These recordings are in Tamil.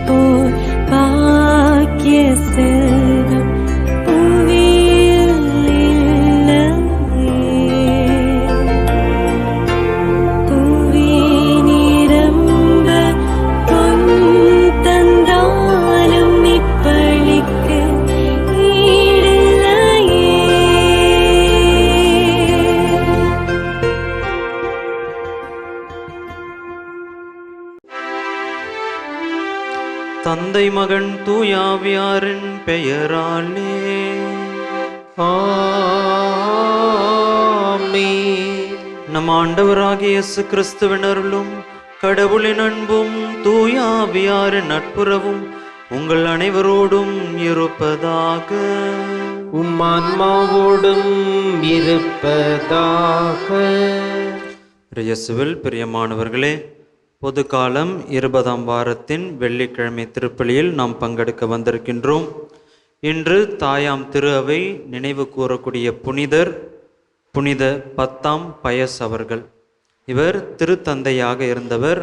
போல் பாக்கிய செல்வம் புவியில் இல்லையே. புவி நிரம்ப பொன் தந்தாலும் இப்பளிக்கு ஈடில்லையே. தந்தை மகன் தூயாவியாரின் பெயராலே ஆமென். நம் ஆண்டவராகிய இயேசு கிறிஸ்துவின் அருளும் கடவுளின் அன்பும் தூயாவியாரின் நட்புறவும் உங்கள் அனைவரோடும் இருப்பதாக. உம் ஆன்மாவோடும் இருப்பதாக. இயேசுவில் பிரியமானவர்களே, பொது காலம் 20ஆம் வாரத்தின் வெள்ளிக்கிழமை திருப்பலியில் நாம் பங்கெடுக்க வந்திருக்கின்றோம். இன்று தாயாம் திரு அவை நினைவு கூறக்கூடிய புனித 10ஆம் பயஸ் அவர்கள். இவர் திருத்தந்தையாக இருந்தவர்.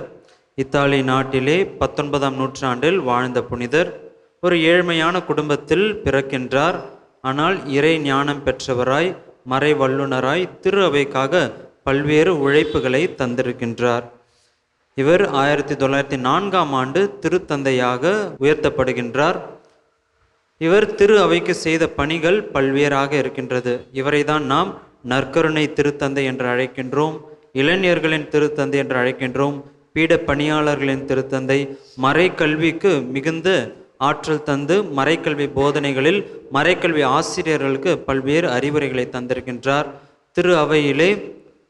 இத்தாலி நாட்டிலே 19ஆம் நூற்றாண்டில் வாழ்ந்த புனிதர். ஒரு ஏழ்மையான குடும்பத்தில் பிறக்கின்றார். ஆனால் இறை ஞானம் பெற்றவராய் மறை வல்லுனராய் திரு அவைக்காக பல்வேறு உழைப்புகளை தந்திருக்கின்றார். இவர் 1904ஆம் ஆண்டு திருத்தந்தையாக உயர்த்தப்படுகின்றார். இவர் திரு அவைக்கு செய்த பணிகள் பல்வேறாக இருக்கின்றது. இவரை தான் நாம் நற்கருணை திருத்தந்தை என்று அழைக்கின்றோம், இளைஞர்களின் திருத்தந்தை என்று அழைக்கின்றோம், பீட பணியாளர்களின் திருத்தந்தை. மறைக்கல்விக்கு மிகுந்த ஆற்றல் தந்து மறைக்கல்வி போதனைகளில் மறைக்கல்வி ஆசிரியர்களுக்கு பல்வேறு அறிவுரைகளை தந்திருக்கின்றார். திரு அவையிலே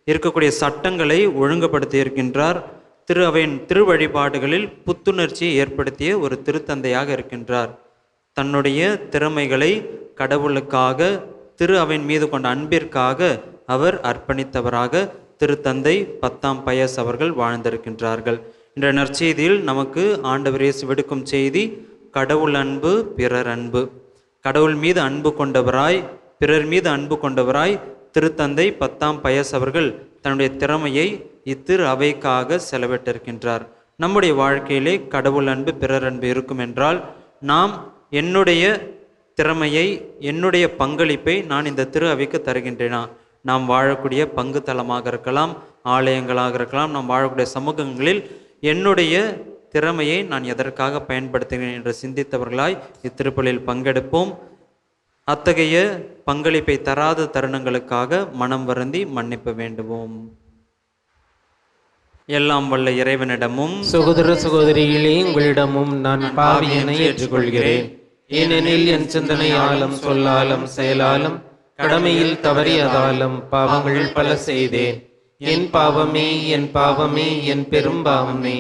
இருக்கக்கூடிய சட்டங்களை ஒழுங்குபடுத்தி இருக்கின்றார். திரு அவையின் திருவழிபாடுகளில் புத்துணர்ச்சியை ஏற்படுத்திய ஒரு திருத்தந்தையாக இருக்கின்றார். தன்னுடைய திறமைகளை கடவுளுக்காக திரு அவையின் மீது கொண்ட அன்பிற்காக அவர் அர்ப்பணித்தவராக திருத்தந்தை 10ஆம் பயஸ் அவர்கள் வாழ்ந்திருக்கின்றார்கள். இன்றைய நற்செய்தியில் நமக்கு ஆண்டவர் இயேசு விடுக்கும் செய்தி கடவுள் அன்பு பிறர் அன்பு. கடவுள் மீது அன்பு கொண்டவராய் பிறர் மீது அன்பு கொண்டவராய் திருத்தந்தை 10ஆம் பயஸ் அவர்கள் தன்னுடைய திறமையை இத்திரு அவைக்காக செலவிட்டிருக்கின்றார். நம்முடைய வாழ்க்கையிலே கடவுள் அன்பு பிறர் அன்பு இருக்கும் என்றால் நாம் என்னுடைய திறமையை என்னுடைய பங்களிப்பை நான் இந்த திரு அவைக்கு தருகின்றேனா? நாம் வாழக்கூடிய பங்கு தலமாக இருக்கலாம், ஆலயங்களாக இருக்கலாம், நாம் வாழக்கூடிய சமூகங்களில் என்னுடைய திறமையை நான் எதற்காக பயன்படுத்துகிறேன் என்று சிந்தித்தவர்களாய் இத்திருப்பலியில் பங்கெடுப்போம். அத்தகைய பங்களிப்பை தராத தருணங்களுக்காக மனம் வருந்தி மன்னிப்பு வேண்டுவோம். எல்லாம் வல்ல இறைவனிடமும் சகோதர சகோதரிகளே, உங்களிடமும் நான் பாவியனை ஏற்றுக்கொள்கிறேன். ஏனெனில் என் சிந்தனையாலும் சொல்லாலும் செயலாலும் கடமையில் தவறியதாலும் பாவங்கள் பல செய்தேன். என் பாவமே என் பாவமே என் பெரும் பாவமே.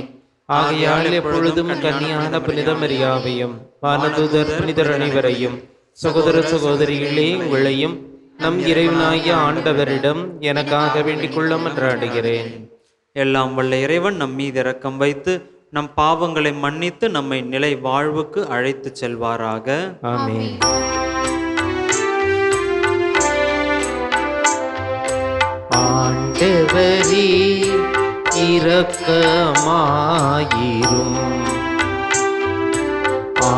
ஆகையால் எப்பொழுதும் கன்னியான புனித மரியாவையும் வானதூதர் புனிதர் அனைவரையும் சகோதர சகோதரிகளே உங்களையும் நம் இறைவனாகிய ஆண்டவரிடம் எனக்காக வேண்டிக் கொள்ள மன்றாடுகிறேன். எல்லாம் வல்ல இறைவன் நம் மீது இரக்கம் வைத்து நம் பாவங்களை மன்னித்து நம்மை நிலை வாழ்வுக்கு அழைத்து செல்வாராக. ஆமென். ஆண்டவரே இரக்கமாயிரும்.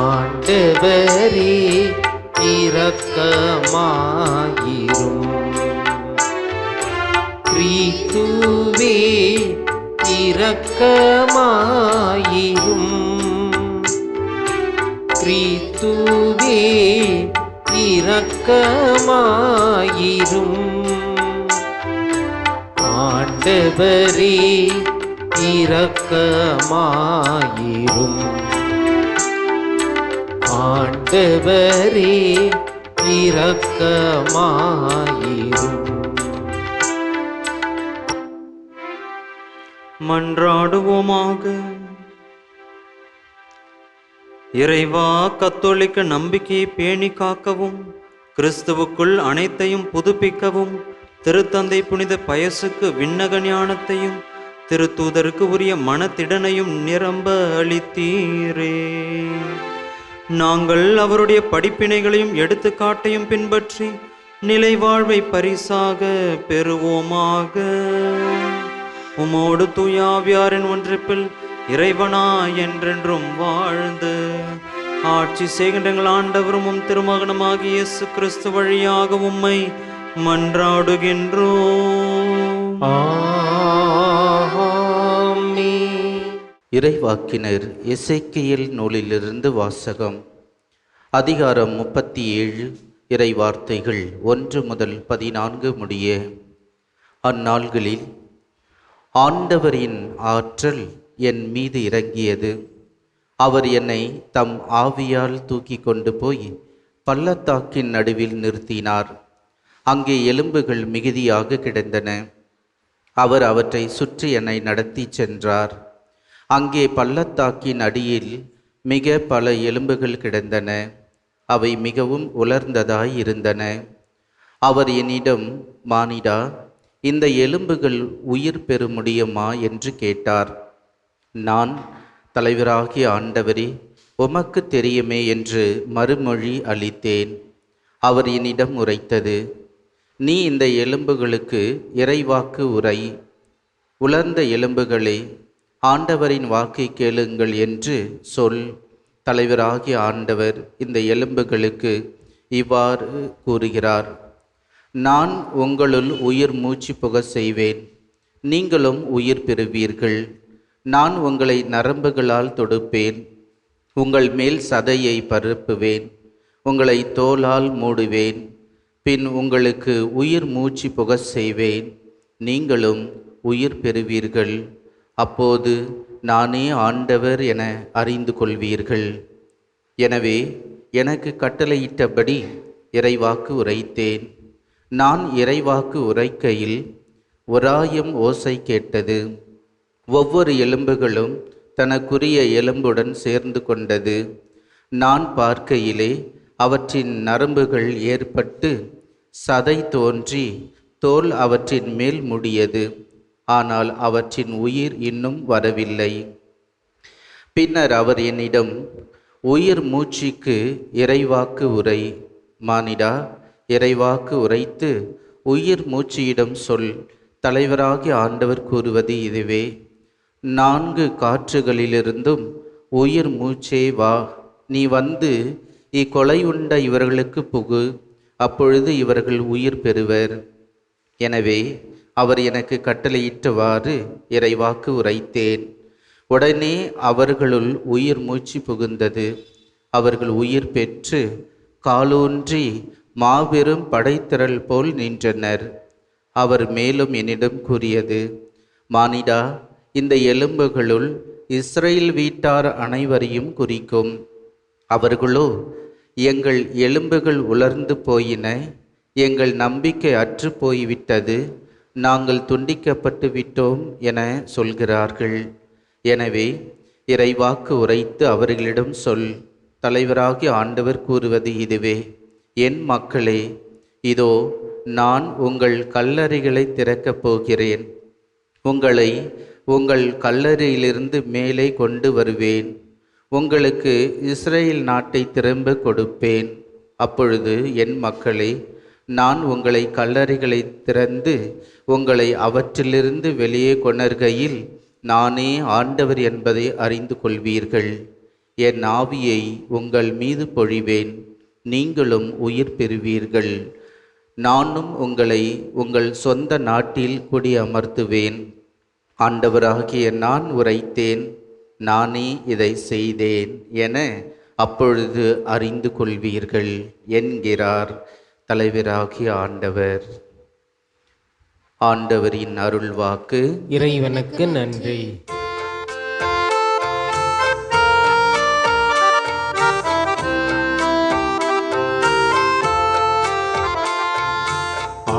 ஆண்டவரே இரக்கமாயிரும். கிறிஸ்துவே இரக்கமாயிரும். கிறிஸ்துவே இரக்கமாயிரும். ஆண்டவரே இரக்கமாயிரும். ஆண்டவரே இரக்கமாயிரும். மன்றாடுவோமாக. இறைவா, கத்தோலிக்க நம்பிக்கையை பேணி காக்கவும் கிறிஸ்துவுக்குள் அனைத்தையும் புதுப்பிக்கவும் திருத்தந்தை புனித பயசுக்கு விண்ணக ஞானத்தையும் திருத்தூதருக்கு உரிய மனத்திடனையும் நிரம்ப அளித்தீரே. நாங்கள் அவருடைய படிப்பினைகளையும் எடுத்துக்காட்டையும் பின்பற்றி நிலை வாழ்வை பரிசாக பெறுவோமாக. உமோடு தூயாவியாரின் ஒன்றிப்பில் இறைவனா என்றென்றும் வாழ்ந்து ஆட்சி செய்கின்ற எங்கள் ஆண்டவரும் உம் திருமகனுமாகிய இயேசு கிறிஸ்து வழியாக உம்மை மன்றாடுகின்றோம். ஆமென். இறைவாக்கினர் எசேக்கியேல் நூலிலிருந்து வாசகம். அதிகாரம் 37, இறை வார்த்தைகள் 1 முதல் 14 முடிய. அந்நாள்களில் ஆண்டவரின் ஆற்றல் என் மீது இறங்கியது. அவர் என்னை தம் ஆவியால் தூக்கி கொண்டு போய் பள்ளத்தாக்கின் நடுவில் நிறுத்தினார். அங்கே எலும்புகள் மிகுதியாக கிடந்தன. அவர் அவற்றை சுற்றி என்னை நடத்தி சென்றார். அங்கே பள்ளத்தாக்கின் அடியில் மிக பல எலும்புகள் கிடந்தன. அவை மிகவும் உலர்ந்ததாய் இருந்தன. அவர் என்னிடம், மானிடா, இந்த எலும்புகள் உயிர் பெற முடியுமா என்று கேட்டார். நான், தலைவராகிய ஆண்டவரே, உமக்கு தெரியுமே என்று மறுமொழி அளித்தேன். அவர் என்னிடம் உரைத்தது, நீ இந்த எலும்புகளுக்கு இறைவாக்கு உரை. உலர்ந்த எலும்புகளே, ஆண்டவரின் வாக்கை கேளுங்கள் என்று சொல். தலைவராகிய ஆண்டவர் இந்த எலும்புகளுக்கு இவ்வாறு கூறுகிறார், நான் உங்களுள் உயிர் மூச்சு புக செய்வேன், நீங்களும் உயிர் பெறுவீர்கள். நான் உங்களை நரம்புகளால் தொடுப்பேன், உங்கள் மேல் சதையை பரப்புவேன், உங்களை தோலால் மூடுவேன். பின் உங்களுக்கு உயிர் மூச்சு புக செய்வேன், நீங்களும் உயிர் பெறுவீர்கள். அப்போது நானே ஆண்டவர் என அறிந்து கொள்வீர்கள். எனவே எனக்கு கட்டளையிட்டபடி இறைவாக்கு உரைத்தேன். நான் இறைவாக்கு உரைக்கையில் ஒராயம் ஓசை கேட்டது. ஒவ்வொரு எலும்புகளும் தனக்குரிய எலும்புடன் சேர்ந்து கொண்டது. நான் பார்க்கையிலே அவற்றின் நரம்புகள் ஏற்பட்டு சதை தோன்றி தோல் அவற்றின் மேல் முடியது. ஆனால் அவற்றின் உயிர் இன்னும் வரவில்லை. பின்னர் அவர் என்னிடம், உயிர் மூச்சுக்கு இறைவாக்கு உரை. மானிடா, இறைவாக்கு உரைத்து உயிர் மூச்சியிடம் சொல். தலைவராகிய ஆண்டவர் கூறுவது இதுவே, 4 காற்றுகளிலிருந்தும் உயிர் மூச்சே வா. நீ வந்து இக்கொலை உண்ட இவர்களுக்கு புகு. அப்பொழுது இவர்கள் உயிர் பெறுவர். எனவே அவர் எனக்கு கட்டளையிட்டவாறு இறைவாக்கு உரைத்தேன். உடனே அவர்களுள் உயிர் மூச்சு புகுந்தது. அவர்கள் உயிர் பெற்று காலூன்றி மாபெரும் படைத்திரள் போல் நின்றனர். அவர் மேலும் என்னிடம் கூறியது, மானிடா, இந்த எலும்புகளுள் இஸ்ரேல் வீட்டார் அனைவரையும் குறிக்கும். அவர்களோ, எங்கள் எலும்புகள் உலர்ந்து போயின, எங்கள் நம்பிக்கை அற்று போய்விட்டது, நாங்கள் துண்டிக்கப்பட்டு விட்டோம் என சொல்கிறார்கள். எனவே இறைவாக்கு உரைத்து அவர்களிடம் சொல். தலைவராகிய ஆண்டவர் கூறுவது இதுவே, என் மக்களே, இதோ நான் உங்கள் கல்லறைகளை திறக்கப் போகிறேன். உங்களை உங்கள் கல்லறையிலிருந்து மேலே கொண்டு வருவேன். உங்களுக்கு இஸ்ரேல் நாட்டை திரும்ப கொடுப்பேன். அப்பொழுது என் மக்களே, நான் உங்களை கல்லறைகளை திறந்து உங்களை அவற்றிலிருந்து வெளியே கொணர்கையில் நானே ஆண்டவர் என்பதை அறிந்து கொள்வீர்கள். என் ஆவியை உங்கள் மீது பொழிவேன், நீங்களும் உயிர் பெறுவீர்கள். நானும் உங்களை உங்கள் சொந்த நாட்டில் குடியமர்த்துவேன். ஆண்டவராகிய நான் உரைத்தேன், நானே இதை செய்தேன் என அப்பொழுது அறிந்து கொள்வீர்கள் என்கிறார் தலைவராகிய ஆண்டவர். ஆண்டவரின் அருள்வாக்கு. இறைவனுக்கு நன்றி.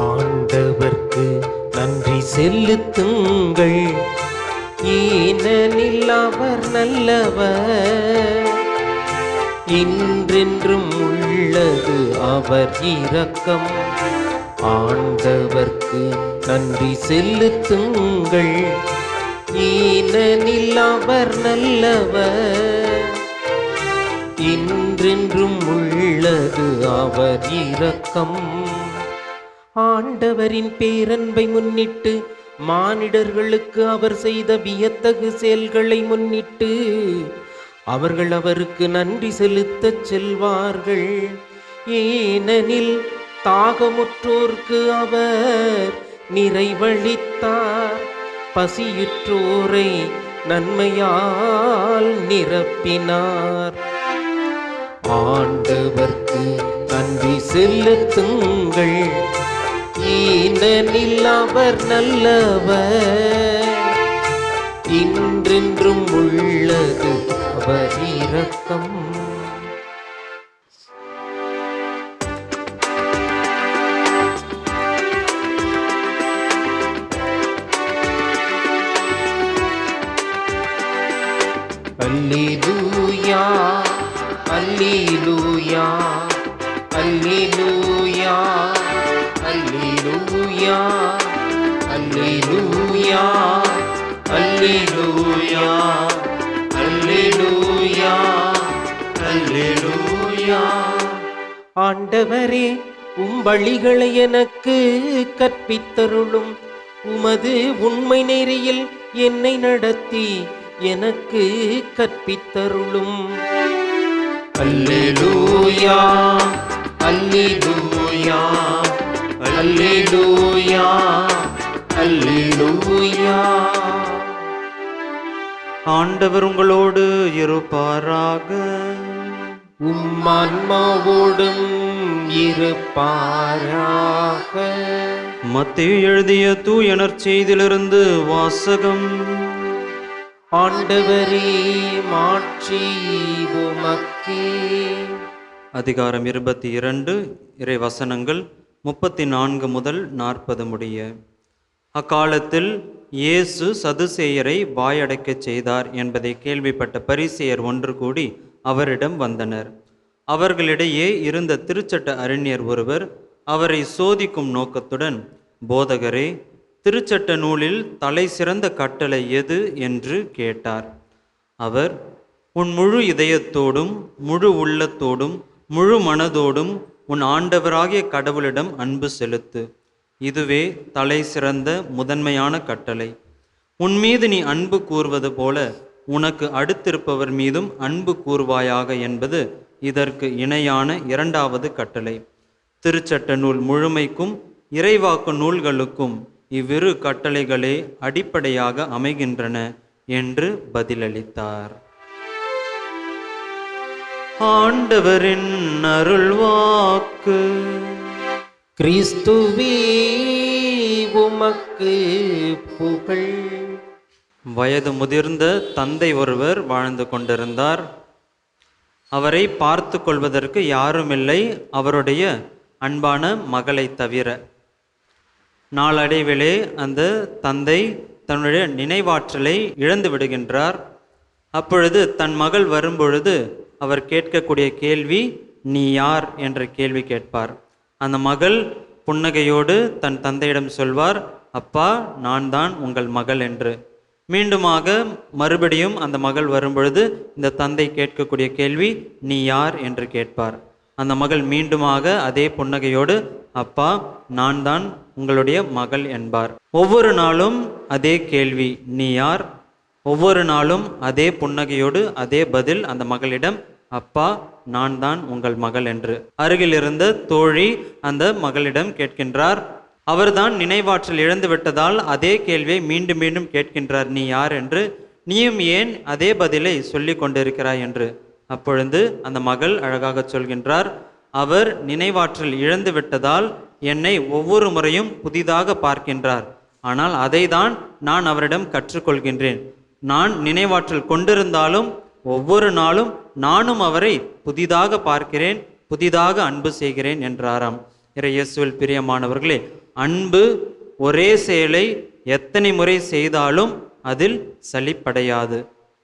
ஆண்டவர்க்கு நன்றி செலுத்துங்கள், ஏனெனில் அவர் நல்லவர், என்றென்றும் உள்ளது அவர் இரக்கம். ஆண்டவர்க்கு நன்றி செலுத்துங்கள், ஏனெனில் அவர் நல்லவர், என்றென்றும் உள்ளது அவர் இரக்கம். ஆண்டவரின் பேரன்பை முன்னிட்டு மானிடர்களுக்கு அவர் செய்த வியத்தகு செயல்களை முன்னிட்டு அவர்கள் அவருக்கு நன்றி செலுத்தச் செல்வார்கள். ஏனெனில் தாகமுற்றோர்க்கு அவர் நிறைவளித்தார், பசியுற்றோரை நன்மையால் நிரப்பினார். ஆண்டவர்க்கு நன்றி செலுத்துங்கள், ஏனெனில் அவர் நல்லவர், இன்றென்றும் உள்ளது அவர் இரக்கம். அல்லேலூயா அல்லேலூயா அல்லேலூயா அல்லேலூயா அல்லேலூயா அல்லேலூயா அல்லேலூயா அல்லேலூயா. ஆண்டவரே, உம் வழிகளை எனக்கு கற்பித்தருளும், உமது உண்மை நெறியில் என்னை நடத்தி எனக்கு கற்பித்தருளும். அல்லேலூயா அல்லேலூயா அல்லேலூயா அல்லேலூயா. ஆண்டவர் உங்களோடு இருப்பாராக. உம் ஆன்மாவோடும் இருப்பாராக. மத்தேயு எழுதிய தூய நற்செய்தியிலிருந்து வாசகம். ஆண்டவரே, மாட்சி உமக்கே. அதிகாரம் 22, இறை வசனங்கள் 34 முதல் 40 முடிய. அக்காலத்தில் இயேசு சதுசேயரை வாயடைக்கச் செய்தார் என்பதை கேள்விப்பட்ட பரிசேயர் ஒன்று கூடி அவரிடம் வந்தனர். அவர்களிடையே இருந்த திருச்சட்ட அறிஞர் ஒருவர் அவரை சோதிக்கும் நோக்கத்துடன், போதகரே, திருச்சட்ட நூலில் தலை சிறந்த கட்டளை எது என்று கேட்டார். அவர், உன் முழு இதயத்தோடும் முழு உள்ளத்தோடும் முழு மனதோடும் உன் ஆண்டவராகிய கடவுளிடம் அன்பு செலுத்து, இதுவே தலை சிறந்த முதன்மையான கட்டளை. உன் மீது நீ அன்பு கூர்வது போல உனக்கு அடுத்திருப்பவர் மீதும் அன்பு கூர்வாயாக என்பது இதற்கு இணையான இரண்டாவது கட்டளை. திருச்சட்ட நூல் முழுமைக்கும் இறைவாக்கு நூல்களுக்கும் இவ்விரு கட்டளைகளே அடிப்படையாக அமைகின்றன என்று பதிலளித்தார். ஆண்டவரின் அருள்வாக்கு. கிறிஸ்துவே, உமக்கு புகழ். வயது முதிர்ந்த தந்தை ஒருவர் வாழ்ந்து கொண்டிருந்தார். அவரை பார்த்து கொள்வதற்கு யாருமில்லை, அவருடைய அன்பான மகளை தவிர. நாளடைவிலே அந்த தந்தை தன்னுடைய நினைவாற்றலை இழந்து விடுகின்றார். அப்பொழுது தன் மகள் வரும்பொழுது அவர் கேட்கக்கூடிய கேள்வி, நீ யார் என்ற கேள்வி கேட்பார். அந்த மகள் புன்னகையோடு தன் தந்தையிடம் சொல்வார், அப்பா, நான் தான் உங்கள் மகள் என்று. மீண்டுமாக மறுபடியும் அந்த மகள் வரும்பொழுது இந்த தந்தை கேட்கக்கூடிய கேள்வி, நீ யார் என்று கேட்பார். அந்த மகள் மீண்டுமாக அதே புன்னகையோடு, அப்பா, நான் தான் உங்களுடைய மகள் என்பார். ஒவ்வொரு நாளும் அதே கேள்வி, நீ யார்? ஒவ்வொரு நாளும் அதே புன்னகையோடு அதே பதில் அந்த மகளிடம், அப்பா, நான் தான் உங்கள் மகள் என்று. அருகில் இருந்த தோழி அந்த மகளிடம் கேட்கின்றார். அவர்தான் நினைவாற்றல் இழந்து விட்டதால் அதே கேள்வியை மீண்டும் மீண்டும் கேட்கின்றார், நீ யார் என்று. நீயும் ஏன் அதே பதிலை சொல்லி கொண்டிருக்கிறாய் என்று. அப்பொழுது அந்த மகள் அழகாக சொல்கின்றார், அவர் நினைவாற்றல் இழந்து விட்டதால் என்னை ஒவ்வொரு முறையும் புதிதாக பார்க்கின்றார். ஆனால் அதை தான் நான் அவரிடம் கற்றுக்கொள்கின்றேன். நான் நினைவாற்றல் கொண்டிருந்தாலும் ஒவ்வொரு நாளும் நானும் அவரை புதிதாக பார்க்கிறேன், புதிதாக அன்பு செய்கிறேன் என்றாராம். இயேசுவில் பிரியமானவர்களே, அன்பு ஒரே செயலை எத்தனை முறை செய்தாலும் அதில் சலிப்படையாது.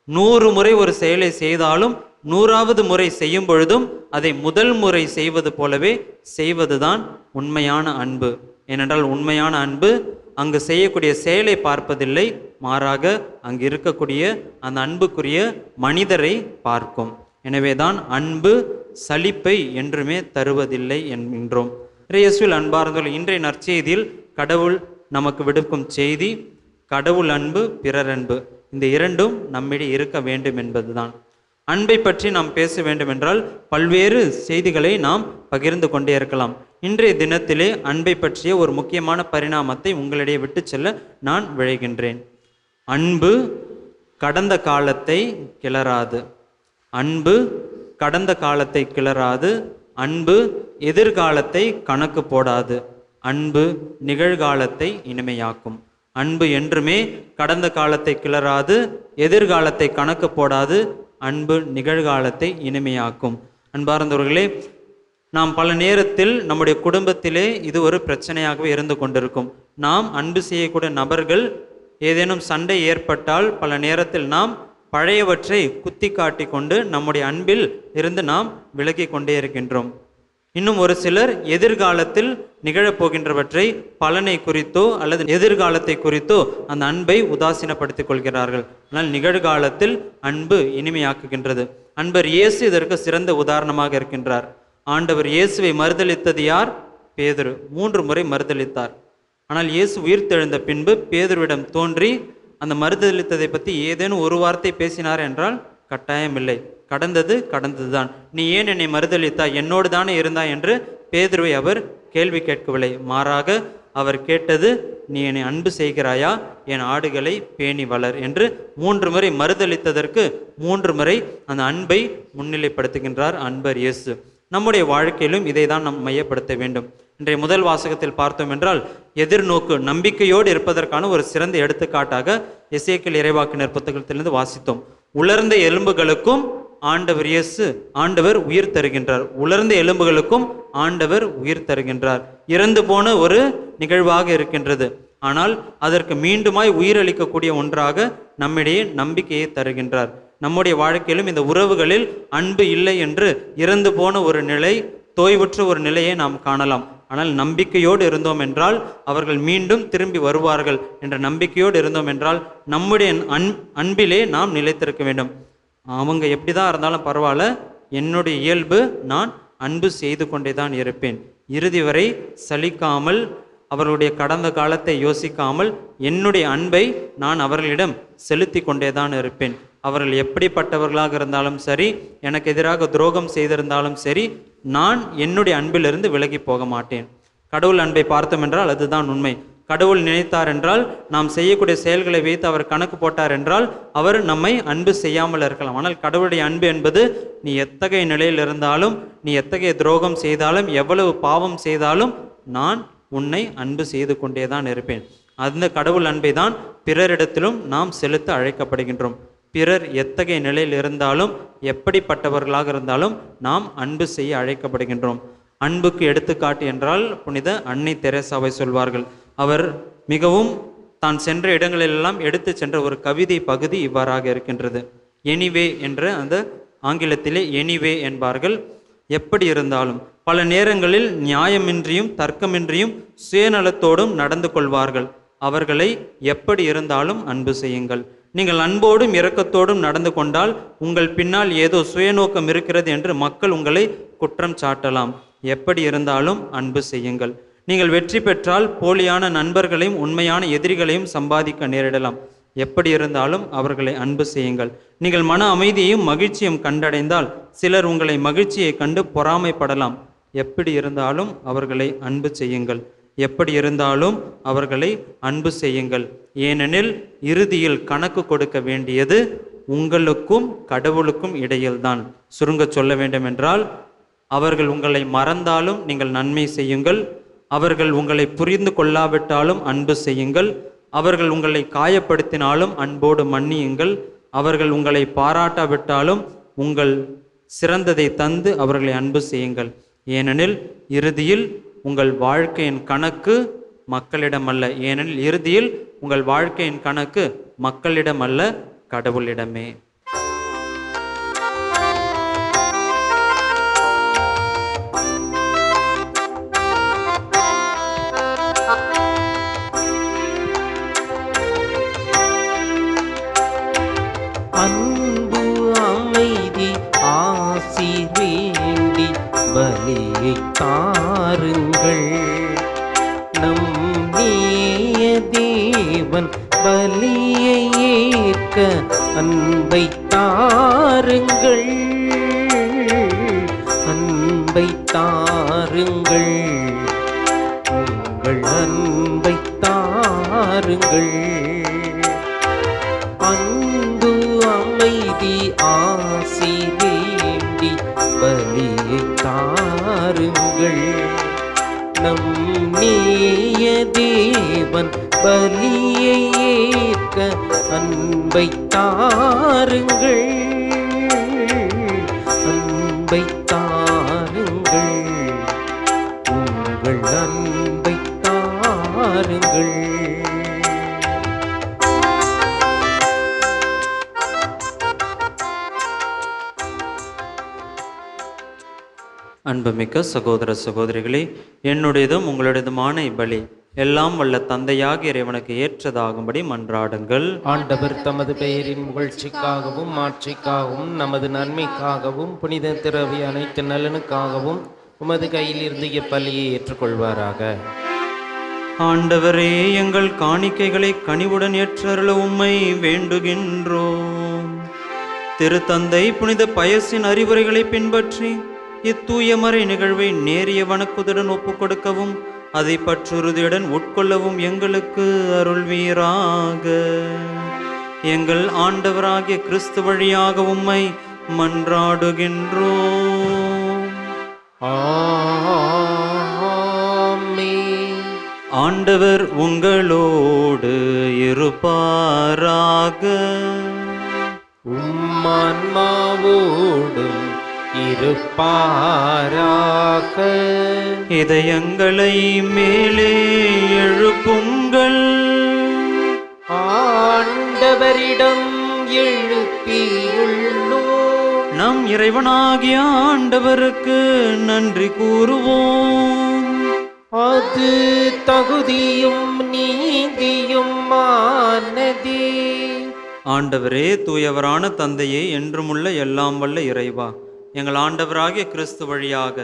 100 முறை ஒரு செயலை செய்தாலும் 100வது முறை செய்யும் பொழுதும் அதை முதல் முறை செய்வது போலவே செய்வதுதான் உண்மையான அன்பு. ஏனென்றால் உண்மையான அன்பு அங்கு செய்யக்கூடிய செயலை பார்ப்பதில்லை, மாறாக அங்கு இருக்கக்கூடிய அந்த அன்புக்குரிய மனிதரை பார்க்கும். எனவேதான் அன்பு சலிப்பை என்றுமே தருவதில்லை என்கின்றோம். இயேசுவில் அன்பார்ந்தவர்கள், இன்றைய நற்செய்தியில் கடவுள் நமக்கு விடுக்கும் செய்தி கடவுள் அன்பு, பிறர் அன்பு, இந்த இரண்டும் நம்மிடையே இருக்க வேண்டும் என்பதுதான். அன்பை பற்றி நாம் பேச வேண்டும் என்றால் பல்வேறு செய்திகளை நாம் பகிர்ந்து கொண்டே இருக்கலாம். இன்றைய தினத்திலே அன்பை பற்றிய ஒரு முக்கியமான பரிணாமத்தை உங்களிடையே விட்டு செல்ல நான் விழைகின்றேன். அன்பு கடந்த காலத்தை கிளறாது. அன்பு கடந்த காலத்தை கிளறாது. அன்பு எதிர்காலத்தை கணக்கு போடாது. அன்பு நிகழ்காலத்தை இனிமையாக்கும். அன்பு என்றுமே கடந்த காலத்தை கிளறாது, எதிர்காலத்தை கணக்கு போடாது. அன்பு நிகழ்காலத்தை இனிமையாக்கும். அன்பார்ந்தவர்களே, நாம் பல நேரத்தில் நம்முடைய குடும்பத்திலே இது ஒரு பிரச்சனையாகவே இருந்து கொண்டிருக்கும். நாம் அன்பு செய்யக்கூடிய நபர்கள் ஏதேனும் சண்டை ஏற்பட்டால் பல நேரத்தில் நாம் பழையவற்றை குத்தி காட்டி கொண்டு நம்முடைய அன்பில் இருந்து நாம் விலகி கொண்டே இருக்கின்றோம். இன்னும் ஒரு சிலர் எதிர்காலத்தில் நிகழப்போகின்றவற்றை, பலனை குறித்தோ அல்லது எதிர்காலத்தை குறித்தோ அந்த அன்பை உதாசீனப்படுத்திக் கொள்கிறார்கள். ஆனால் நிகழ்காலத்தில் அன்பு இனிமையாக்குகின்றது. அன்பர் இயேசு இதற்கு சிறந்த உதாரணமாக இருக்கின்றார். ஆண்டவர் இயேசுவை மறுதலித்தது யார்? பேதுரு. 3 முறை மறுதலித்தார். ஆனால் இயேசு உயிர்த்தெழுந்த பின்பு பேதுருவிடம் தோன்றி அந்த மறுதலித்ததை பற்றி ஏதேனும் ஒரு வார்த்தை பேசினார் என்றால் கட்டாயம் இல்லை. கடந்தது கடந்ததுதான். நீ ஏன் என்னை மறுதலித்தாய்? என்னோடு தானே இருந்தாய் என்று பேதுருவை அவர் கேள்வி கேட்கவில்லை. மாறாக அவர் கேட்டது, நீ என்னை அன்பு செய்கிறாயா? என் ஆடுகளை பேணி வளர் என்று 3 முறை மறுதலித்ததற்கு 3 முறை அந்த அன்பை முன்னிலைப்படுத்துகின்றார் அன்பர் இயேசு. நம்முடைய வாழ்க்கையிலும் இதை தான் நாம் மையப்படுத்த வேண்டும். இன்றைய முதல் வாசகத்தில் பார்த்தோம் என்றால் எதிர்நோக்கு, நம்பிக்கையோடு இருப்பதற்கான ஒரு சிறந்த எடுத்துக்காட்டாக எசேக்கியேல் இறைவாக்கினர் புத்தகத்திலிருந்து வாசித்தோம். உலர்ந்த எலும்புகளுக்கும் ஆண்டவர் இயேசு, ஆண்டவர் உயிர் தருகின்றார். உலர்ந்த எலும்புகளுக்கும் ஆண்டவர் உயிர் தருகின்றார். இறந்து போன ஒரு நிகழ்வாக இருக்கின்றது. ஆனால் அதற்கு மீண்டுமாய் உயிரளிக்கக்கூடிய ஒன்றாக நம்மிடையே நம்பிக்கையை தருகின்றார். நம்முடைய வாழ்க்கையிலும் இந்த உறவுகளில் அன்பு இல்லை என்று இறந்து போன ஒரு நிலை, தோய்வுற்ற ஒரு நிலையை நாம் காணலாம். ஆனால் நம்பிக்கையோடு இருந்தோம் என்றால் அவர்கள் மீண்டும் திரும்பி வருவார்கள் என்ற நம்பிக்கையோடு இருந்தோம் என்றால் நம்முடைய அன்பிலே நாம் நிலைத்திருக்க வேண்டும். அவங்க எப்படி தான் இருந்தாலும் பரவாயில்ல, என்னுடைய இயல்பு நான் அன்பு செய்து கொண்டே தான் இருப்பேன். இறுதி வரை சலிக்காமல், அவர்களுடைய கடந்த காலத்தை யோசிக்காமல் என்னுடைய அன்பை நான் அவர்களிடம் செலுத்தி கொண்டே தான் இருப்பேன். அவர்கள் எப்படிப்பட்டவர்களாக இருந்தாலும் சரி, எனக்கு எதிராக துரோகம் செய்திருந்தாலும் சரி, நான் என்னுடைய அன்பிலிருந்து விலகி போக மாட்டேன். கடவுள் அன்பை பார்த்தோம் என்றால் அதுதான் உண்மை. கடவுள் நினைத்தார் என்றால், நாம் செய்யக்கூடிய செயல்களை வைத்து அவர் கணக்கு போட்டார் என்றால் அவர் நம்மை அன்பு செய்யாமல் இருக்கலாம். ஆனால் கடவுளுடைய அன்பு என்பது நீ எத்தகைய நிலையில் இருந்தாலும், நீ எத்தகைய துரோகம் செய்தாலும், எவ்வளவு பாவம் செய்தாலும் நான் உன்னை அன்பு செய்து கொண்டே தான் இருப்பேன். அந்த கடவுள் அன்பை தான் பிறரிடத்திலும் நாம் செலுத்த அழைக்கப்படுகின்றோம். பிறர் எத்தகைய நிலையில் இருந்தாலும், எப்படிப்பட்டவர்களாக இருந்தாலும் நாம் அன்பு செய்ய அழைக்கப்படுகின்றோம். அன்புக்கு எடுத்துக்காட்டு என்றால் புனித அன்னை தெரேசாவை சொல்வார்கள். அவர் மிகவும் தான் சென்ற இடங்களிலெல்லாம் எடுத்து சென்ற ஒரு கவிதை பகுதி இவ்வாறாக இருக்கின்றது. எனிவே என்ற அந்த ஆங்கிலத்திலே எனிவே என்பார்கள். எப்படி இருந்தாலும் பல நேரங்களில் நியாயமின்றியும் தர்க்கமின்றியும் சுயநலத்தோடும் நடந்து கொள்வார்கள். அவர்களை எப்படி இருந்தாலும் அன்பு செய்யுங்கள். நீங்கள் அன்போடும் இரக்கத்தோடும் நடந்து கொண்டால் உங்கள் பின்னால் ஏதோ சுயநோக்கம் இருக்கிறது என்று மக்கள் உங்களை குற்றம் சாட்டலாம். எப்படி இருந்தாலும் அன்பு செய்யுங்கள். நீங்கள் வெற்றி பெற்றால் போலியான நண்பர்களையும் உண்மையான எதிரிகளையும் சம்பாதிக்க நேரிடலாம். எப்படி இருந்தாலும் அவர்களை அன்பு செய்யுங்கள். நீங்கள் மன அமைதியையும் மகிழ்ச்சியும் கண்டடைந்தால் சிலர் உங்களை மகிழ்ச்சியை கண்டு பொறாமைப்படலாம். எப்படி இருந்தாலும் அவர்களை அன்பு செய்யுங்கள். எப்படி இருந்தாலும் அவர்களை அன்பு செய்யுங்கள். ஏனெனில் இறுதியில் கணக்கு கொடுக்க வேண்டியது உங்களுக்கும் கடவுளுக்கும் இடையில்தான். சுருங்க சொல்ல வேண்டும் என்றால், அவர்கள் உங்களை மறந்தாலும் நீங்கள் நன்மை செய்யுங்கள். அவர்கள் உங்களை புரிந்து கொள்ளாவிட்டாலும் அன்பு செய்யுங்கள். அவர்கள் உங்களை காயப்படுத்தினாலும் அன்போடு மன்னியுங்கள். அவர்கள் உங்களை பாராட்டாவிட்டாலும் உங்கள் சிறந்ததை தந்து அவர்களை அன்பு செய்யுங்கள். ஏனெனில் இறுதியில் உங்கள் வாழ்க்கையின் கணக்கு மக்களிடமல்ல. ஏனெனில் இறுதியில் உங்கள் வாழ்க்கையின் கணக்கு மக்களிடமல்ல, கடவுளிடமே. அன்பு அமைதி ஆசி வேண்டி பலியை தாருங்கள். நம் நேய தேவன் பலியை ஏற்க அன்பை தாருங்கள், அன்பை தாருங்கள், உங்கள் அன்பை தாருங்கள். அன்பு அமைதி ஆசி வேண்டி பலியை தாருங்கள். நம் நேய தேவன் பலியை ஏற்க அன்பை தாருங்கள், அன்பை தாருங்கள், உங்கள் அன்பை தாருங்கள். அன்புமிக்க சகோதர சகோதரிகளே, என்னுடையதும் உங்களுடையதுமான இப்பலி எல்லாம் வல்ல தந்தையாக இறைவனுக்கு ஏற்றதாகும்படி மன்றாடுங்கள். ஆண்டவர் தமது பெயரின் புகழ்ச்சிக்காகவும் மாட்சிக்காகவும் நமது நன்மைக்காகவும் புனித திரவி அனைத்து நலனுக்காகவும் உமது கையில் இருந்து இப்பலியை ஏற்றுக்கொள்வாராக. ஆண்டவரே, எங்கள் காணிக்கைகளை கனிவுடன் ஏற்றருள உம்மை வேண்டுகின்றோம். திருத்தந்தை புனித பயசின் அறிவுரைகளை பின்பற்றி இத்தூயமறை நிகழ்வை நேரிய வணக்கத்துடன் ஒப்புக் கொடுக்கவும் அதை பற்றுறுதியுடன் உட்கொள்ளவும் எங்களுக்கு அருள்வீராக. எங்கள் ஆண்டவராகிய கிறிஸ்து வழியாக உம்மை மன்றாடுகின்றோம். ஆமென். ஆண்டவர் உங்களோடு இருப்பாராக. உம்மான்மாவோடும் இருப்பாராக. இதயங்களை மேலே எழுப்புங்கள். ஆண்டவரிடம் எழுப்பியுள்ளோம். நம் இறைவனாகிய ஆண்டவருக்கு நன்றி கூறுவோம். அது தகுதியும் நீதியும் ஆனதே. ஆண்டவரே, தூயவரான தந்தையே, என்றுமுள்ள எல்லாம் வல்ல இறைவா, எங்கள் ஆண்டவராகிய கிறிஸ்து வழியாக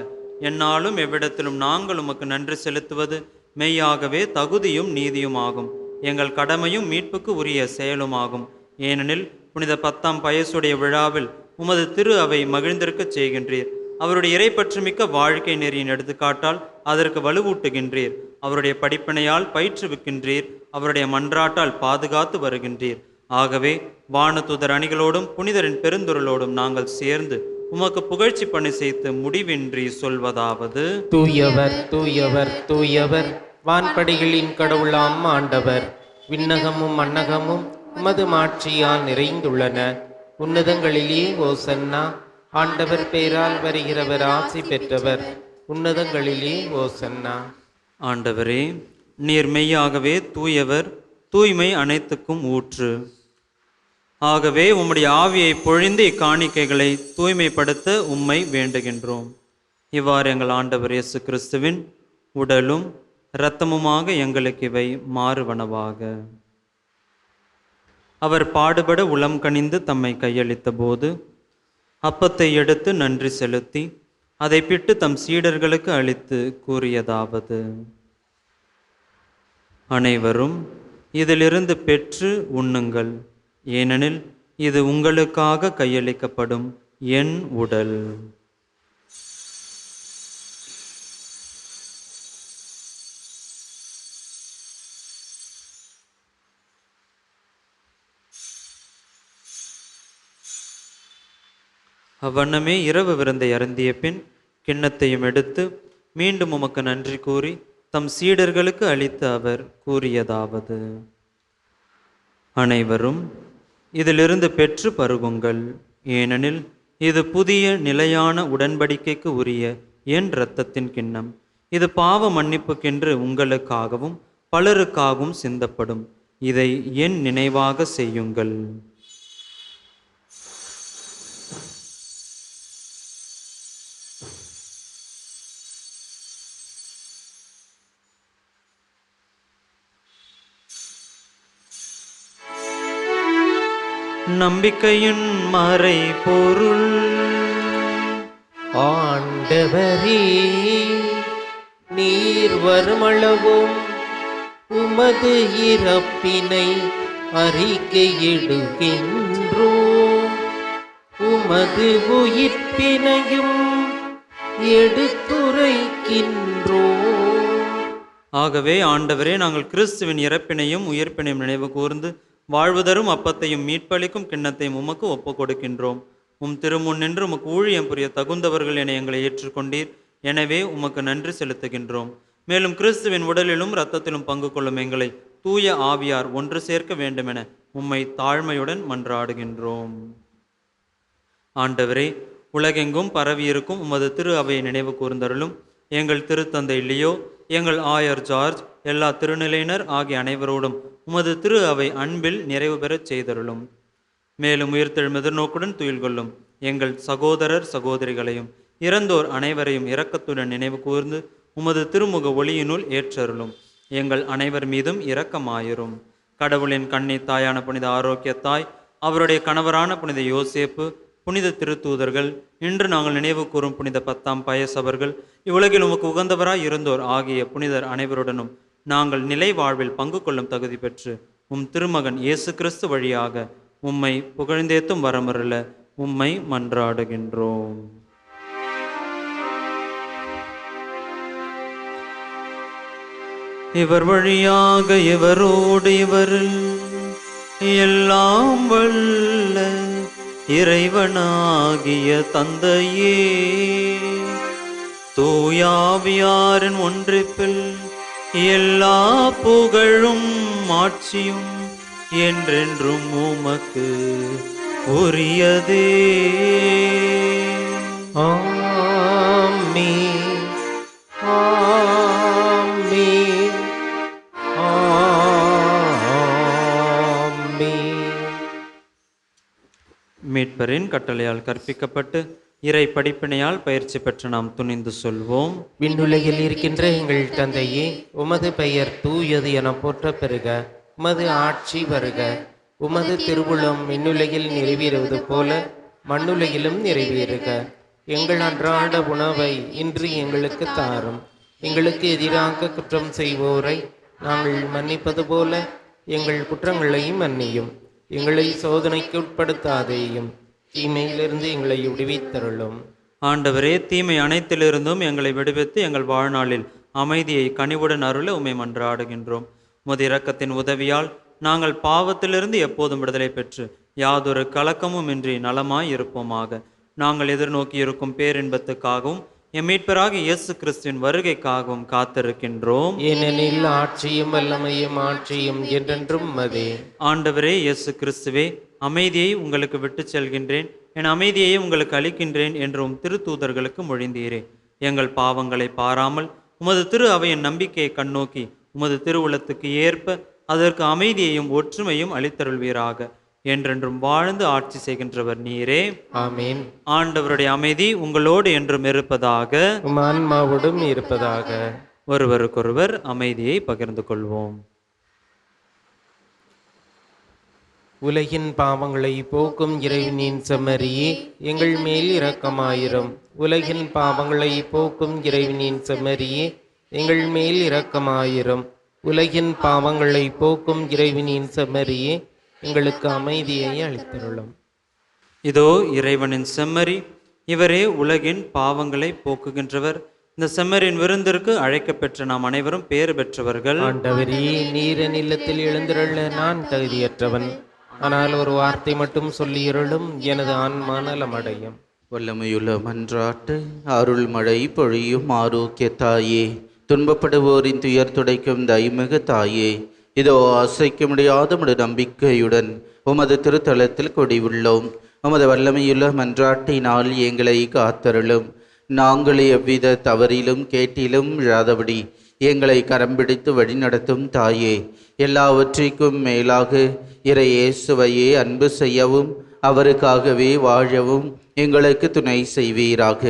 எந்நாளும் எவ்விடத்திலும் நாங்கள் உமக்கு நன்றி செலுத்துவது மெய்யாகவே தகுதியும் நீதியும் ஆகும். எங்கள் கடமையும் மீட்புக்கு உரிய செயலுமாகும். ஏனெனில் புனித 10ஆம் பயசுடைய விழாவில் உமது திரு அவை மகிழ்ந்திருக்கச் செய்கின்றீர். அவருடைய இறைப்பற்றுமிக்க வாழ்க்கை நெறியின் எடுத்துக்காட்டால் அதற்கு வலுவூட்டுகின்றீர். அவருடைய படிப்பினையால் பயிற்றுவிக்கின்றீர். அவருடைய மன்றாட்டால் பாதுகாத்து வருகின்றீர். ஆகவே வானதூதர் அணிகளோடும் புனிதரின் பெருந்துரலோடும் நாங்கள் சேர்ந்து உமக்கு புகழ்ச்சி பணி செய்து முடிவின்றி சொல்வதாவது: தூயவர் தூயவர் தூயவர், வான்படைகளின் கடவுளாம் ஆண்டவர். விண்ணகமும் மண்ணகமும் உமது மாட்சியால் நிறைந்துள்ளன. உன்னதங்களிலே ஓசன்னா. ஆண்டவர் பெயரால் வருகிறவர் ஆசி பெற்றவர். உன்னதங்களிலே ஓசன்னா. ஆண்டவரே, நீர் மெய்யாகவே தூயவர், தூய்மை அனைத்துக்கும் ஊற்று. ஆகவே உம்முடைய ஆவியை பொழிந்து இக்காணிக்கைகளை தூய்மைப்படுத்த உம்மை வேண்டுகின்றோம். இவ்வாறு எங்கள் ஆண்டவர் இயேசு கிறிஸ்துவின் உடலும் இரத்தமுமாக எங்களுக்கு இவை மாறுவனவாக. அவர் பாடுபட உளம் கனிந்து தம்மை கையளித்த போது அப்பத்தை எடுத்து நன்றி செலுத்தி அதை பிட்டு தம் சீடர்களுக்கு அளித்து கூறியதாவது: அனைவரும் இதிலிருந்து பெற்று உண்ணுங்கள், ஏனெனில் இது உங்களுக்காக கையளிக்கப்படும் என் உடல். அவ்வண்ணமே இரவு விருந்தை அருந்திய பின் கிண்ணத்தையும் எடுத்து மீண்டும் உமக்கு நன்றி கூறி தம் சீடர்களுக்கு அளித்து அவர் கூறியதாவது: அனைவரும் இதிலிருந்து பெற்று பருகுங்கள், ஏனெனில் இது புதிய நிலையான உடன்படிக்கைக்கு உரிய என் இரத்தத்தின் கிண்ணம். இது பாவ மன்னிப்புக்கென்று உங்களுக்காகவும் பலருக்காகவும் சிந்தப்படும். இதை என் நினைவாக செய்யுங்கள். நம்பிக்கையின் மறை பொருள். ஆண்டவரே, நீர் வருமளவும் உம் உமது இறப்பினை அறிக்கையிடுகின்றோம், உமது உயிர்ப்பினையும் எடுத்துரைக்கின்றோம். ஆகவே ஆண்டவரே, நாங்கள் கிறிஸ்துவின் இறப்பினையும் உயிர்ப்பினையும் நினைவு கூர்ந்து வாழ்வுதரும் அப்பத்தையும் மீட்பளிக்கும் கிண்ணத்தையும் உமக்கு ஒப்புக் கொடுக்கின்றோம். திருமுன் நின்று உமக்கு ஊழியம் புரிய தகுந்தவர்கள் என எங்களை ஏற்றுக்கொண்டீர். எனவே உமக்கு நன்றி செலுத்துகின்றோம். மேலும் கிறிஸ்துவின் உடலிலும் இரத்தத்திலும் பங்கு கொள்ளும் எங்களை தூய ஆவியார் ஒன்று சேர்க்க வேண்டுமென உம்மை தாழ்மையுடன் மன்றாடுகின்றோம். ஆண்டவரே, உலகெங்கும் பரவியிருக்கும் உமது திரு அவையை நினைவு கூர்ந்தருளும். எங்கள் திருத்தந்தை லியோ, எங்கள் ஆயர் ஜார்ஜ், எல்லா திருநிலையினர் ஆகிய அனைவரோடும் உமது திரு அவை அன்பில் நிறைவு பெறச் செய்தருளும். மேலும் உயிர்த்தெழும் எதிர்நோக்குடன் துயில் கொள்ளும் எங்கள் சகோதரர் சகோதரிகளையும் இறந்தோர் அனைவரையும் இரக்கத்துடன் நினைவு கூர்ந்து உமது திருமுக ஒளியினுள் ஏற்றருளும். எங்கள் அனைவர் மீதும் இரக்கமாயிரும். கடவுளின் கண்ணி தாயான புனித ஆரோக்கியத்தாய், அவருடைய கணவரான புனித யோசேப்பு, புனித திருத்தூதர்கள், இன்று நாங்கள் நினைவு கூறும் புனித 10ஆம் பயஸ் அவர்கள், இவ்வுலகில் உமக்கு உகந்தவராய் இருந்தோர் ஆகிய புனிதர் அனைவருடனும் நாங்கள் நிலை வாழ்வில் பங்கு கொள்ளும் தகுதி பெற்று திருமகன் இயேசு கிறிஸ்து வழியாக உம்மை புகழ்ந்தேத்தும் வரமருள உம்மை மன்றாடுகின்றோம். இவர் வழியாக இவரோடு இவரில் எல்லாம் வல்ல இறைவனாகிய தந்தையே, தூயாவியாரின் ஒன்றிப்பில் எல்லா புகழும் ஆட்சியும் என்றென்றும் உமக்கு உரியதே. ஆமென், ஆமென், ஆமென். மீட்பரின் கட்டளையால் கற்பிக்கப்பட்டு இறை படிப்பினையால் பயிற்சி பெற்று நாம் துணிந்து சொல்வோம். விண்ணுலகில் இருக்கின்ற எங்கள் தந்தையே, உமது பெயர் தூயது என போற்ற பெறுக. உமது ஆட்சி வருக. உமது திருவுளம் விண்ணுலகில் நிறைவேறுவது போல மண்ணுலகிலும் நிறைவேறுக. எங்கள் அன்றாட உணவை இன்று எங்களுக்கு தாரும். எங்களுக்கு எதிராக குற்றம் செய்வோரை நாங்கள் மன்னிப்பது போல எங்கள் குற்றங்களையும் மன்னியும். எங்களை சோதனைக்கு உட்படுத்தாதேயும், தீமையிலிருந்து எங்களை விடுவித்தருளும். ஆண்டவரே, தீமை அனைத்திலிருந்தும் எங்களை விடுவித்து எங்கள் வாழ்நாளில் அமைதியை கனிவுடன் அருள உம்மை மன்றாடுகின்றோம். உமது இரக்கத்தின் உதவியால் நாங்கள் பாவத்திலிருந்து எப்போதும் விடுதலை பெற்று யாதொரு கலக்கமும் இன்றி நலமாய் இருப்போமாக. நாங்கள் எதிர்நோக்கி இருக்கும் பேரின்பத்துக்காகவும் எம் மீட்பராகிய இயேசு கிறிஸ்துவின் வருகைக்காகவும் காத்திருக்கின்றோம். ஏனெனில் ஆட்சியும் வல்லமையும் ஆட்சியும் என்றென்றும் உமதே. ஆண்டவரே இயேசு கிறிஸ்துவே, அமைதியை உங்களுக்கு விட்டு செல்கின்றேன், என் அமைதியை உங்களுக்கு அளிக்கின்றேன் என்றும் திருத்தூதர்களுக்கு மொழிந்தீரே. எங்கள் பாவங்களை பாராமல் உமது திரு அவையின் நம்பிக்கையை கண்ணோக்கி உமது திருவுளத்துக்கு ஏற்ப அதற்கு அமைதியையும் ஒற்றுமையும் அளித்தருள்வீராக. என்றென்றும் வாழ்ந்து ஆட்சி செய்கின்றவர் நீரே. ஆமென். ஆண்டவருடைய அமைதி உங்களோடு என்றும் இருப்பதாக, உம் ஆன்மாவோடும் இருப்பதாக. ஒருவருக்கொருவர் அமைதியை பகிர்ந்து கொள்வோம். உலகின் பாவங்களை போக்கும் இறைவனின் செம்மறியே, எங்கள் மேல் இரக்கமாயிரும். உலகின் பாவங்களை போக்கும் இறைவனின் செம்மறியே, எங்கள் மேல் இரக்கமாயிரும். உலகின் பாவங்களை போக்கும் இறைவனின் செம்மறியே, எங்களுக்கு அமைதியை அளித்தருளும். இதோ இறைவனின் செம்மறி, இவரே உலகின் பாவங்களை போக்குகின்றவர். இந்த செம்மறியின் விருந்திற்கு அழைக்கப்பெற்ற நாம் அனைவரும் பேறு பெற்றவர்கள். ஆண்டவரே, நீர் என் இல்லத்தில் எழுந்திருள்ள நான் தகுதியற்றவன். ஆனால் ஒரு வார்த்தை மட்டும் சொல்லியருளும், எனது ஆன்மா நலமடையும். வல்லமையுள்ள மன்றாட்டு அருள் மழை பொழியும் ஆரோக்கிய தாயே, துன்பப்படுவோரின் துயர் துடைக்கும் தயமிகு தாயே, இதோ அசைக்க முடியாத உமது நம்பிக்கையுடன் உமது திருத்தலத்தில் கொடியுள்ளோம். உமது வல்லமையுள்ள மன்றாட்டினால் எங்களை காத்தருளும். நாங்கள் எவ்வித தவறிலும் கேட்டிலும் விழாதபடி எங்களை கரம் பிடித்து வழிநடத்தும் தாயே, எல்லாவற்றிற்கும் மேலாக இறை இயேசுவையே அன்பு செய்யவும் அவருக்காகவே வாழவும் எங்களுக்கு துணை செய்வீராக.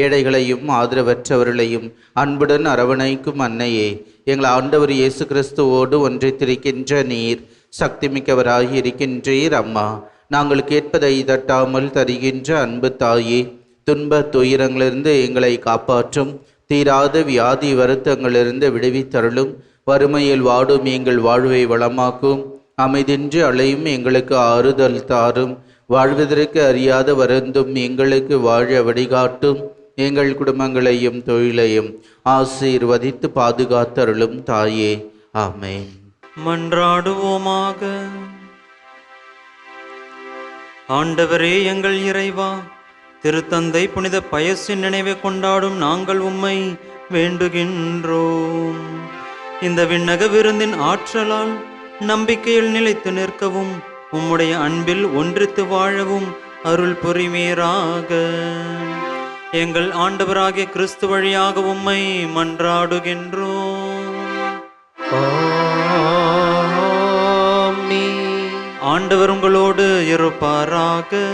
ஏழைகளையும் ஆதரவற்றவர்களையும் அன்புடன் அரவணைக்கும் அன்னையே, எங்கள் ஆண்டவர் இயேசு கிறிஸ்துவோடு ஒன்றித்திருக்கின்ற நீர் சக்தி மிக்கவராகி இருக்கின்றீர். அம்மா, நாங்கள் கேட்பதை தட்டாமல் தருகின்ற அன்பு தாயே, துன்ப துயரங்களிலிருந்து எங்களை காப்பாற்றும். தீராத வியாதி வருத்தங்களிலிருந்து விடுவித்தருளும். வறுமையில் வாடும் எங்கள் வாழ்வை வளமாக்கும். அமைதின்றி அலையும் எங்களுக்கு ஆறுதல் தாரும். வாழ்வதற்கு அறியாத வருந்தும் எங்களுக்கு வாழ வழிகாட்டும். எங்கள் குடும்பங்களையும் தொழிலையும் ஆசீர்வதித்து பாதுகாத்தருளும் தாயே. ஆமென். மன்றாடுவோமாக. ஆண்டவரே எங்கள் இறைவா, திருத்தந்தை புனித பயசின் நினைவை கொண்டாடும் நாங்கள் உம்மை வேண்டுகின்றோம். இந்த விண்ணக விருந்தின் ஆற்றலால் நம்பிக்கையில் நிலைத்து நிற்கவும் உம்முடைய அன்பில் ஒன்றித்து வாழவும் அருள் புரிவீராக. எங்கள் ஆண்டவராகிய கிறிஸ்து வழியாக உம்மை மன்றாடுகின்றோம். ஆண்டவர் உங்களோடு இருப்பாராக.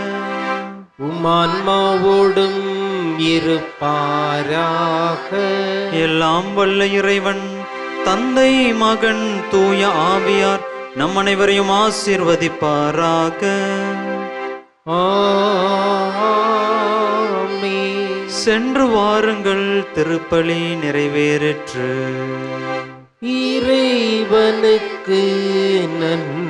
உம்மான்மாவோடும் இருப்பாராக. எல்லாம் வல்ல இறைவன் தந்தை, மகன், தூய ஆவியார் நம் அனைவரையும் ஆசீர்வதிப்பாராக. சென்று வாருங்கள், திருப்பலி நிறைவேறிற்று. இறைவனுக்கு நன்றி.